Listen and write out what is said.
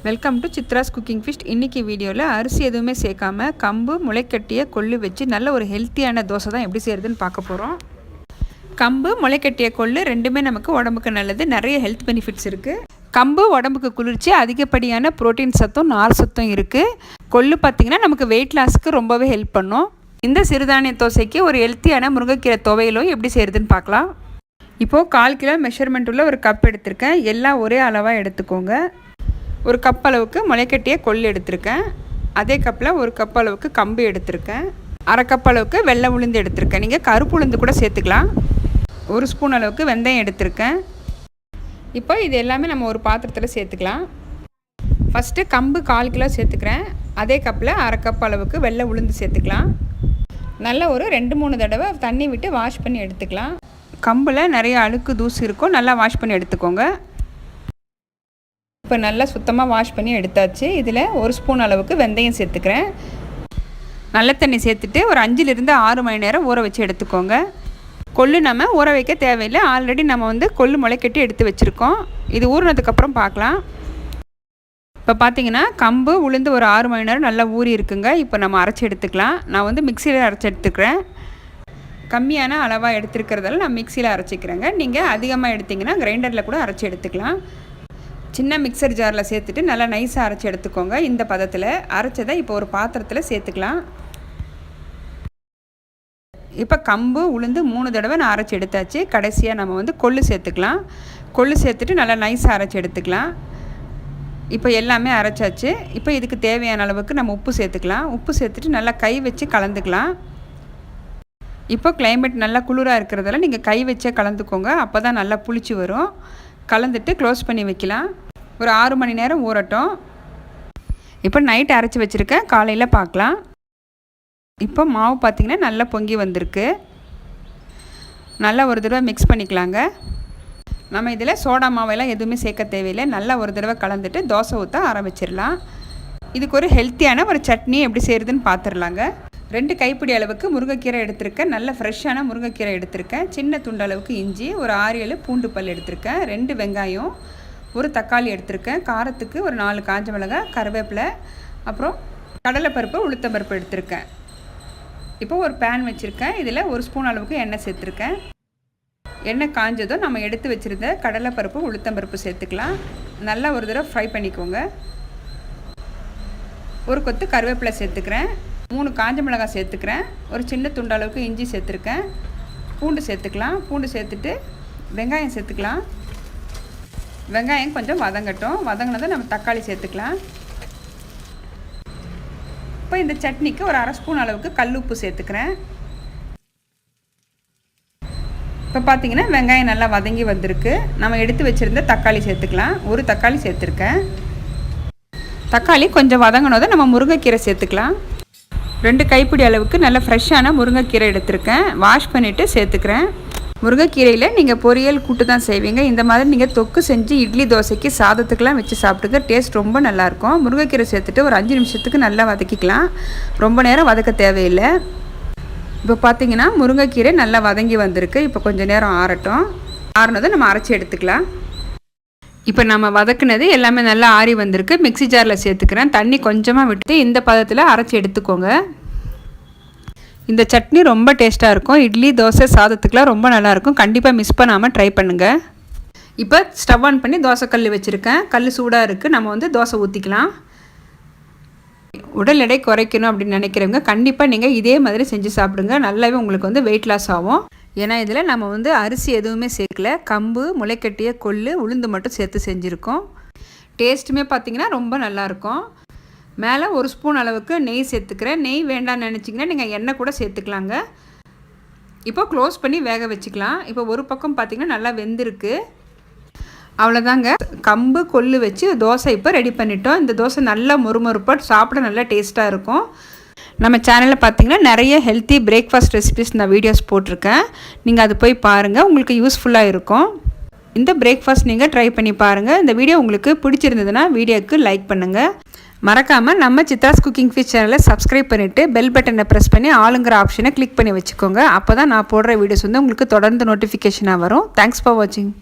Welcome to Chitra's cooking fish. இன்றைக்கி வீடியோவில் அரிசி எதுவுமே சேர்க்காம கம்பு முளைக்கட்டிய கொள்ளு வச்சு நல்ல ஒரு ஹெல்த்தியான தோசை தான் எப்படி செய்கிறதுன்னு பார்க்க போகிறோம். கம்பு முளைக்கட்டிய கொள்ளு ரெண்டுமே நமக்கு உடம்புக்கு நல்லது, நிறைய ஹெல்த் பெனிஃபிட்ஸ் இருக்குது. கம்பு உடம்புக்கு குளிர்ச்சி, அதிகப்படியான புரோட்டீன் சத்தும் நார் சத்தும் இருக்குது. கொள்ளு பார்த்திங்கன்னா நமக்கு வெயிட் லாஸ்க்கு ரொம்பவே ஹெல்ப் பண்ணும். இந்த சிறுதானிய தோசைக்கு ஒரு ஹெல்த்தியான முருங்கைக்கீரை துவையலும் எப்படி செய்கிறதுன்னு பார்க்கலாம். இப்போது 1/4 கிலோ மெஷர்மெண்ட் உள்ள ஒரு கப் எடுத்திருக்கேன். எல்லாம் ஒரே அளவாக எடுத்துக்கோங்க. ஒரு கப் அளவுக்கு முளைக்கட்டிய கொள்ளு எடுத்திருக்கேன். அதே கப்பில் ஒரு கப் அளவுக்கு கம்பு எடுத்திருக்கேன். 1/2 கப் அளவுக்கு வெள்ளை உளுந்து எடுத்திருக்கேன். நீங்கள் கருப்பு உளுந்து கூட சேர்த்துக்கலாம். 1 ஸ்பூன் அளவுக்கு வெந்தயம் எடுத்திருக்கேன். இப்போ இது எல்லாமே நம்ம ஒரு பாத்திரத்தில் சேர்த்துக்கலாம். ஃபஸ்ட்டு கம்பு 1/4 கிலோ சேர்த்துக்கிறேன். அதே கப்பில் 1/2 கப் அளவுக்கு வெள்ளை உளுந்து சேர்த்துக்கலாம். நல்லா ஒரு 2-3 தடவை தண்ணி விட்டு வாஷ் பண்ணி எடுத்துக்கலாம். கம்பில் நிறைய அழுக்கு தூசு இருக்கும், நல்லா வாஷ் பண்ணி எடுத்துக்கோங்க. இப்போ நல்லா சுத்தமாக வாஷ் பண்ணி எடுத்தாச்சு. இதில் 1 ஸ்பூன் அளவுக்கு வெந்தயம் சேர்த்துக்கிறேன். நல்ல தண்ணி சேர்த்துட்டு ஒரு 5-6 மணி நேரம் ஊற வச்சு எடுத்துக்கோங்க. கொள்ளு நம்ம ஊற வைக்க தேவையில்லை, ஆல்ரெடி நம்ம கொள்ளு முளைக்கட்டி எடுத்து வச்சுருக்கோம். இது ஊறினதுக்கப்புறம் பார்க்கலாம். இப்போ பார்த்தீங்கன்னா கம்பு உளுந்து ஒரு 6 மணி நேரம் நல்லா ஊறி இருக்குங்க. இப்போ நம்ம அரைச்சி எடுத்துக்கலாம். நான் மிக்சியில் அரைச்சி எடுத்துக்கிறேன். கம்மியான அளவாக எடுத்துருக்கிறதால நான் மிக்சியில் அரைச்சிக்கிறேங்க. நீங்கள் அதிகமாக எடுத்திங்கன்னா கிரைண்டரில் கூட அரைச்சி எடுத்துக்கலாம். சின்ன மிக்சர் ஜாரில் சேர்த்துட்டு நல்லா நைஸாக அரைச்சி எடுத்துக்கோங்க. இந்த பதத்தில் அரைச்சதை இப்போ ஒரு பாத்திரத்தில் சேர்த்துக்கலாம். இப்போ கம்பு உளுந்து 3 தடவை நான் அரைச்சி எடுத்தாச்சு. கடைசியாக நம்ம கொள்ளு சேர்த்துக்கலாம். கொள்ளு சேர்த்துட்டு நல்லா நைஸாக அரைச்சி எடுத்துக்கலாம். இப்போ எல்லாமே அரைச்சாச்சு. இப்போ இதுக்கு தேவையான அளவுக்கு நம்ம உப்பு சேர்த்துக்கலாம். உப்பு சேர்த்துட்டு நல்லா கை வச்சு கலந்துக்கலாம். இப்போ கிளைமேட் நல்லா குளிராக இருக்கிறதால நீங்கள் கை வச்சே கலந்துக்கோங்க. அப்போ தான் நல்லா புளிச்சு வரும். கலந்துட்டு க்ளோஸ் பண்ணி வைக்கலாம். ஒரு 6 மணி நேரம் ஊறட்டும். இப்போ நைட் அரைச்சி வச்சுருக்கேன், காலையில் பார்க்கலாம். இப்போ மாவு பார்த்திங்கன்னா நல்லா பொங்கி வந்திருக்கு. நல்லா ஒரு தடவை மிக்ஸ் பண்ணிக்கலாங்க. நம்ம இதில் சோடா மாவெல்லாம் எதுவுமே சேர்க்க தேவையில்லை. நல்லா ஒரு தடவை கலந்துட்டு தோசை ஊற்ற ஆரம்பிச்சிடலாம். இதுக்கு ஒரு ஹெல்த்தியான ஒரு சட்னி எப்படி செய்கிறதுன்னு பார்த்துடலாங்க. 2 கைப்பிடி அளவுக்கு முருங்கைக்கீரை எடுத்திருக்கேன். நல்ல ஃப்ரெஷ்ஷான முருங்கைக்கீரை எடுத்திருக்கேன். சின்ன துண்டு அளவுக்கு இஞ்சி, ஒரு 6-7 பூண்டு பல் எடுத்திருக்கேன். 2 வெங்காயம், ஒரு தக்காளி எடுத்திருக்கேன். காரத்துக்கு ஒரு 4 காஞ்ச மிளகாய், கருவேப்பிலை, அப்புறம் கடலைப்பருப்பு, உளுத்தம்பருப்பு எடுத்திருக்கேன். இப்போ ஒரு பேன் வச்சுருக்கேன். இதில் 1 ஸ்பூன் அளவுக்கு எண்ணெய் சேர்த்துருக்கேன். எண்ணெய் காஞ்சதும் நம்ம எடுத்து வச்சுருந்த கடலைப்பருப்பு, உளுத்தம்பருப்பு சேர்த்துக்கலாம். நல்லா ஒரு தடவை ஃப்ரை பண்ணிக்கோங்க. ஒரு கொத்து கருவேப்பிலை சேர்த்துக்கிறேன். 3 காஞ்ச மிளகாய் சேர்த்துக்கிறேன். ஒரு சின்ன துண்டு அளவுக்கு இஞ்சி சேர்த்துருக்கேன். பூண்டு சேர்த்துக்கலாம். பூண்டு சேர்த்துட்டு வெங்காயம் சேர்த்துக்கலாம். வெங்காயம் கொஞ்சம் வதங்கட்டும். வதங்கினதை நம்ம தக்காளி சேர்த்துக்கலாம். இப்போ இந்த சட்னிக்கு ஒரு 1/2 ஸ்பூன் அளவுக்கு கல் உப்பு சேர்த்துக்கிறேன். இப்போ பார்த்தீங்கன்னா வெங்காயம் நல்லா வதங்கி வந்திருக்கு. நம்ம எடுத்து வச்சுருந்த தக்காளி சேர்த்துக்கலாம். ஒரு தக்காளி சேர்த்துருக்கேன். தக்காளி கொஞ்சம் வதங்கினதை நம்ம முருங்கைக்கீரை சேர்த்துக்கலாம். 2 கைப்பிடி அளவுக்கு நல்ல ஃப்ரெஷ்ஷான முருங்கைக்கீரை எடுத்திருக்கேன். வாஷ் பண்ணிவிட்டு சேர்த்துக்கிறேன். முருங்கைக்கீரையில் நீங்கள் பொரியல் கூட்டு தான் செய்வீங்க. இந்த மாதிரி நீங்கள் தொக்கு செஞ்சு இட்லி தோசைக்கு சாதத்துக்கெலாம் வச்சு சாப்பிட்டுக்க டேஸ்ட் ரொம்ப நல்லாயிருக்கும். முருங்கைக்கீரை சேர்த்துட்டு ஒரு 5 நிமிஷத்துக்கு நல்லா வதக்கிக்கலாம். ரொம்ப நேரம் வதக்க தேவையில்லை. இப்போ பார்த்தீங்கன்னா முருங்கைக்கீரை நல்லா வதங்கி வந்திருக்கு. இப்போ கொஞ்சம் நேரம் ஆறட்டும். ஆறுனதை நம்ம அரைச்சி எடுத்துக்கலாம். இப்போ நம்ம வதக்குனது எல்லாமே நல்லா ஆறி வந்திருக்கு. மிக்ஸி ஜாரில் சேர்த்துக்கிறேன். தண்ணி கொஞ்சமாக விட்டு இந்த பதத்தில் அரைச்சி எடுத்துக்கோங்க. இந்த சட்னி ரொம்ப டேஸ்ட்டாக இருக்கும். இட்லி தோசை சாதத்துக்குலாம் ரொம்ப நல்லாயிருக்கும். கண்டிப்பாக மிஸ் பண்ணாமல் ட்ரை பண்ணுங்கள். இப்போ ஸ்டவ் ஆன் பண்ணி தோசை கல் வச்சுருக்கேன். கல் சூடாக இருக்குது. நம்ம தோசை ஊற்றிக்கலாம். உடல் எடை குறைக்கணும் அப்படின்னு நினைக்கிறவங்க கண்டிப்பாக நீங்கள் இதே மாதிரி செஞ்சு சாப்பிடுங்க. நல்லாவே உங்களுக்கு வெயிட் லாஸ் ஆகும். ஏன்னா இதில் நம்ம அரிசி எதுவுமே சேர்க்கல. கம்பு முளைக்கட்டிய கொள்ளு உளுந்து மட்டும் சேர்த்து செஞ்சுருக்கோம். டேஸ்ட்டுமே பார்த்திங்கன்னா ரொம்ப நல்லாயிருக்கும். மேலே 1 ஸ்பூன் அளவுக்கு நெய் சேர்த்துக்கிறேன். நெய் வேண்டாம்னு நினச்சிங்கன்னா நீங்கள் எண்ணெய் கூட சேர்த்துக்கலாங்க. இப்போ க்ளோஸ் பண்ணி வேக வச்சுக்கலாம். இப்போ ஒரு பக்கம் பார்த்திங்கன்னா நல்லா வெந்திருக்கு. அவ்வளோதாங்க, கம்பு கொள்ளு வச்சு தோசை இப்போ ரெடி பண்ணிட்டோம். இந்த தோசை நல்லா மொறுமொறுப்பாக சாப்பிட நல்லா டேஸ்ட்டாக இருக்கும். நம்ம சேனலில் பார்த்தீங்கன்னா நிறைய ஹெல்த்தி பிரேக்ஃபாஸ்ட் ரெசிபிஸ் நான் வீடியோஸ் போட்டிருக்கேன். நீங்கள் அது போய் பாருங்கள், உங்களுக்கு யூஸ்ஃபுல்லாக இருக்கும். இந்த பிரேக்ஃபாஸ்ட் நீங்கள் ட்ரை பண்ணி பாருங்கள். இந்த வீடியோ உங்களுக்கு பிடிச்சிருந்ததுன்னா வீடியோக்கு லைக் பண்ணுங்கள். மறக்காமல் நம்ம சித்ராஸ் குக்கிங் ஃபிஷ் சேனலை சப்ஸ்கிரைப் பண்ணிவிட்டு பெல் பட்டனை ப்ரெஸ் பண்ணி ஆளுங்கிற ஆப்ஷனை கிளிக் பண்ணி வச்சுக்கோங்க. அப்போ தான் நான் போடுற வீடியோஸ் உங்களுக்கு தொடர்ந்து நோட்டிஃபிகேஷனாக வரும். தேங்க்ஸ் ஃபார் வாட்சிங்.